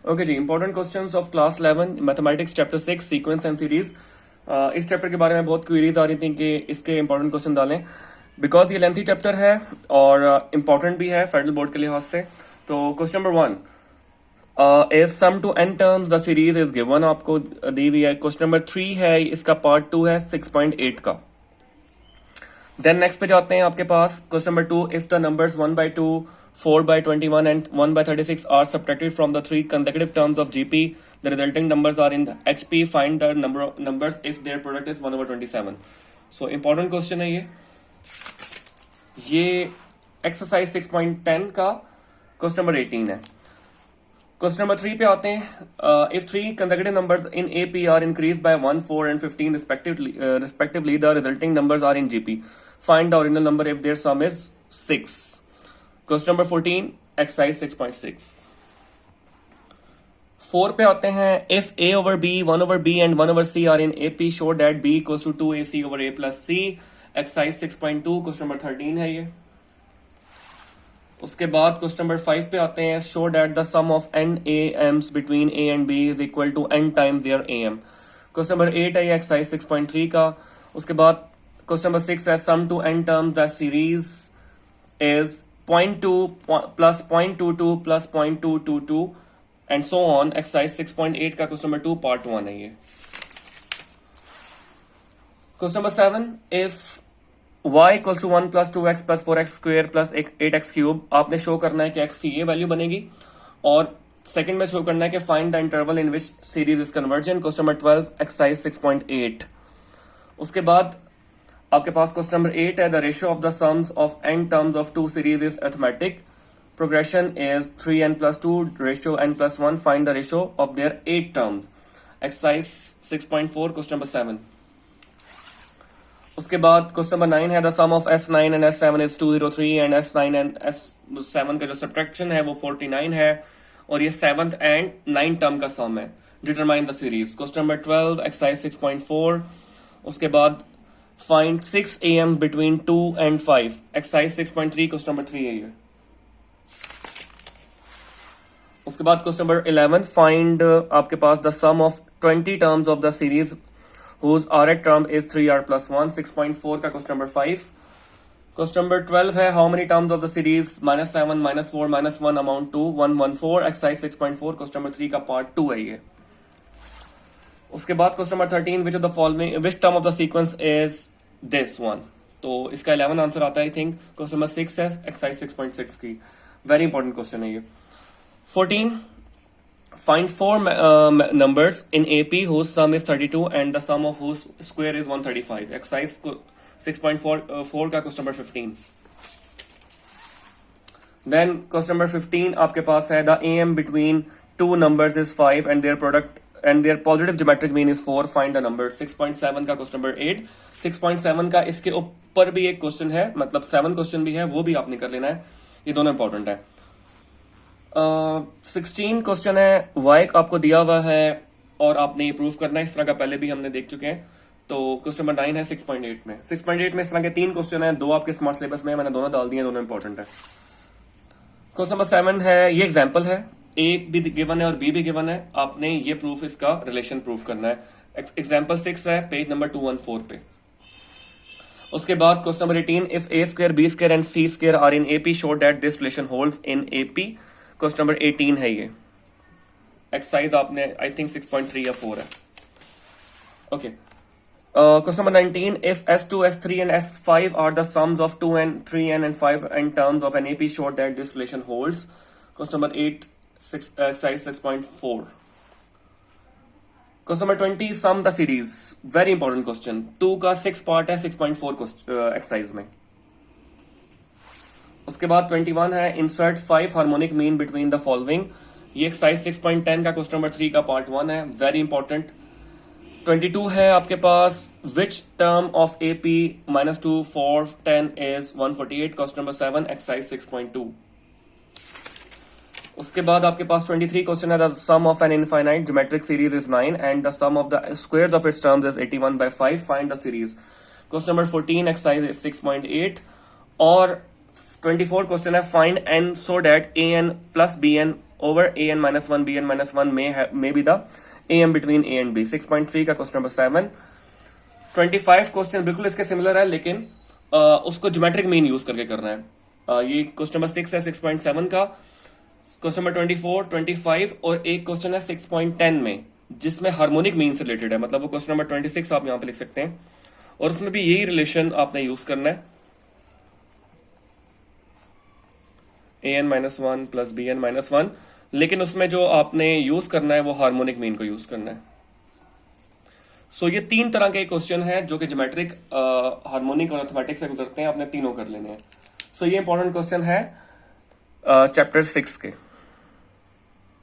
Okay जी, important questions of class 11 mathematics chapter 6 sequence and series. इस chapter के बारे में बहुत क्वेरीज आ रही थी कि इसके इंपॉर्टेंट क्वेश्चन डालें, बिकॉज ये लेंथी चैप्टर है और इंपॉर्टेंट भी है फेडरल बोर्ड के लिहाज से। तो question number 1 is sum to n terms the series is given, आपको दी हुई है। क्वेश्चन नंबर 3 है, इसका पार्ट 2 है 6.8 का। देन नेक्स्ट पे जाते हैं आपके पास question number 2, if the numbers 1/2, 4/21 and 1/36 are subtracted from the three consecutive terms of GP, the resulting numbers are in HP, find the numbers if their product is 1/27। so important question है ये exercise 6.10 का question number 18 है। Question number 3 पे आते हैं, if three consecutive numbers in AP are increased by 1, 4 and 15 respectively, the resulting numbers are in GP, find the original number if their sum is 6। Question number 14 exercise 6.6। 4 पे आते हैं, if A/B, 1/B and 1/C are in AP, show that B equals to 2AC/A plus C। Exercise 6.2 question number 13 है ये। उसके बाद question number 5 पे आते हैं, show that the sum of n AMs between A and B is equal to n times their AM। Question number 8 है ये exercise 6.3 का। उसके बाद क्वेश्चन नंबर 6 है, sum to n terms the series is 0.2 plus 0.22 plus 0.222 and so on। Exercise 6.8 का question number 2 part 1 है ये। Question number 7, if y equals to 1 plus 2x plus 4x square plus 8x cube, आपने show करना है कि x की ये value बनेगी और सेकंड में शो करना है कि find the interval in which series is convergent. Question number 12 exercise 6.8। उसके बाद आपके पास क्वेश्चन नंबर 8 है, the ratio of the sums of n terms of two series is arithmetic, progression is 3n+2 ratio n+1, find the ratio of their 8 terms. Exercise 6.4 question number 7। उसके बाद question number 9 है, the sum of S9 and S7 is 203 and S9 and S7 का जो subtraction है वो 49 है और ये 7th एंड 9th टर्म का सम है। Determine the series. Question number 12 exercise 6.4। उसके बाद find 6 AM between 2 and 5। Exercise 6.3 question number 3 है ये। उसके बाद क्वेश्चन नंबर 11, फाइंड आपके पास the sum of 20 terms of the series whose rth term is 3r plus 1। 6.4 का क्वेश्चन नंबर 5। क्वेश्चन नंबर 12 है, how many terms of the series -7, -4, -1 amount to 114। Exercise 6.4 question number 3 का part 2 है ये। उसके बाद question number 13, which of the following which term of the sequence is this one. तो इसका 11 answer आता है, आई थिंक क्वेश्चन नंबर 6 है एक्सरसाइज 6.6 की। वेरी इंपॉर्टेंट क्वेश्चन है ये। 14, find 4 numbers in AP whose sum is 32 and the sum of whose square is 135। Exercise 6.4 का question number 15। Then question number 15 आपके पास है, the AM between two numbers is 5 and their product and their positive geometric mean is 4, find the number। 6.7 का question number 8। 6.7 का इसके ऊपर भी एक क्वेश्चन है, मतलब 7 क्वेश्चन भी है, वो भी आपने कर लेना है, ये दोनों इंपॉर्टेंट है। 16 क्वेश्चन है, y आपको दिया हुआ है और आपने ये प्रूफ करना है। इस तरह का पहले भी हमने देख चुके हैं। तो क्वेश्चन नंबर 9 है 6.8 में। 6.8 में इस तरह के 3 क्वेश्चन है, 2 आपके स्मार्ट सिलेबस में, मैंने दोनों डाल दिए, दोनों इंपॉर्टेंट है। क्वेश्चन नंबर 7 है, ये एग्जाम्पल है, ए भी गिवन है और बी भी गिवन है, आपने ये प्रूफ इसका रिलेशन प्रूफ करना है। एग्जाम्पल 6 है पेज नंबर 214 पे। उसके बाद question number 18, if a square b square and c square are in AP, show that this relation holds in AP। Question number 18 है ये। एक्सरसाइज आपने आई थिंक 6.3 या 4 है। Okay. Question number 19, if S2, S3 and S5 are the sums of 2n, 3n and 5n terms of an AP, show that this relation holds। Question number 8 exercise 6.4। Question number 20, sum the series. Very important question, 2 का 6 part है 6.4 exercise में। उसके बाद 21 है, insert 5 harmonic mean between the following. ये exercise 6.10 का question number 3 का part 1 है, वेरी इंपॉर्टेंट। 22 है आपके पास, which term of AP -2, 4, 10 is 148। Question number 7 exercise 6.2। उसके बाद आपके पास 23 क्वेश्चन है, the sum of an infinite geometric series is 9 and the sum of the squares of its terms is 81/5, find the series. Question number 14 exercise 6.8। और 24 question है, find n so that an plus bn over an-1 bn-1 may be the am between a and b। 6.3 का question number 7। 25 question बिल्कुल इसके similar है, लेकिन उसको geometric mean use करके करना है। ये क्वेश्चन नंबर 6 है 6.7 का। क्वेश्चन नंबर 24, 25 और एक क्वेश्चन है 6.10 में जिसमें हार्मोनिक मीन से रिलेटेड है, मतलब वो क्वेश्चन नंबर 26 आप यहां पे लिख सकते हैं, और उसमें भी यही रिलेशन आपने यूज करना है, an-1 प्लस bn-1, लेकिन उसमें जो आपने यूज करना है वो हार्मोनिक मीन को यूज करना है। सो ये 3 तरह के क्वेश्चन है जो कि ज्योमेट्रिक, हार्मोनिक और अर्थमेटिक से गुजरते हैं, आपने तीनों कर लेने हैं। सो ये इंपॉर्टेंट क्वेश्चन है चैप्टर 6 के।